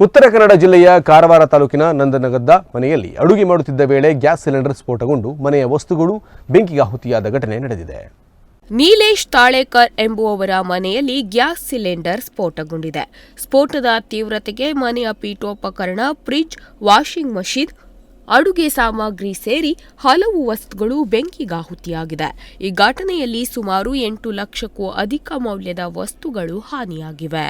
ಉತ್ತರ ಕನ್ನಡ ಜಿಲ್ಲೆಯ ಕಾರವಾರ ತಾಲೂಕಿನ ನಂದನಗದ್ದ ಮನೆಯಲ್ಲಿ ಅಡುಗೆ ಮಾಡುತ್ತಿದ್ದ ವೇಳೆ ಗ್ಯಾಸ್ ಸಿಲಿಂಡರ್ ಸ್ಫೋಟಗೊಂಡು ಮನೆಯ ವಸ್ತುಗಳು ಬೆಂಕಿಗಾಹುತಿಯಾದ ಘಟನೆ ನಡೆದಿದೆ. ನೀಲೇಶ್ ತಾಳೇಕರ್ ಎಂಬುವವರ ಮನೆಯಲ್ಲಿ ಗ್ಯಾಸ್ ಸಿಲಿಂಡರ್ ಸ್ಫೋಟಗೊಂಡಿದೆ. ಸ್ಫೋಟದ ತೀವ್ರತೆಗೆ ಮನೆಯ ಪೀಠೋಪಕರಣ, ಫ್ರಿಡ್ಜ್, ವಾಷಿಂಗ್ ಮಷೀನ್, ಅಡುಗೆ ಸಾಮಗ್ರಿ ಸೇರಿ ಹಲವು ವಸ್ತುಗಳು ಬೆಂಕಿಗಾಹುತಿಯಾಗಿದೆ. ಈ ಘಟನೆಯಲ್ಲಿ ಸುಮಾರು 8 ಲಕ್ಷಕ್ಕೂ ಅಧಿಕ ಮೌಲ್ಯದ ವಸ್ತುಗಳು ಹಾನಿಯಾಗಿವೆ.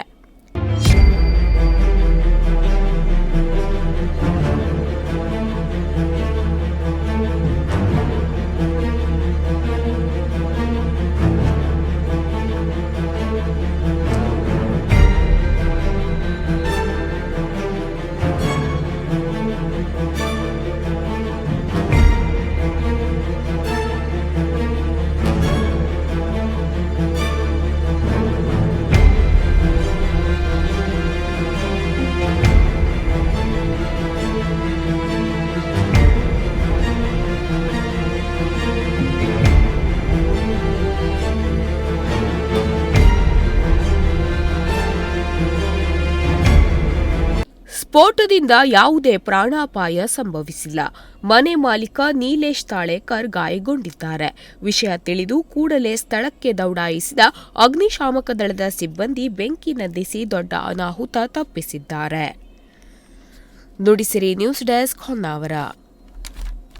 ಸ್ಫೋಟದಿಂದ ಯಾವುದೇ ಪ್ರಾಣಾಪಾಯ ಸಂಭವಿಸಿಲ್ಲ. ಮನೆ ಮಾಲೀಕ ನೀಲೇಶ್ ತಾಳೇಕರ್ ಗಾಯಗೊಂಡಿದ್ದಾರೆ. ವಿಷಯ ತಿಳಿದು ಕೂಡಲೇ ಸ್ಥಳಕ್ಕೆ ದೌಡಾಯಿಸಿದ ಅಗ್ನಿಶಾಮಕ ದಳದ ಸಿಬ್ಬಂದಿ ಬೆಂಕಿ ನಂದಿಸಿ ದೊಡ್ಡ ಅನಾಹುತ ತಪ್ಪಿಸಿದ್ದಾರೆ. Nudisiri news desk Honnavar.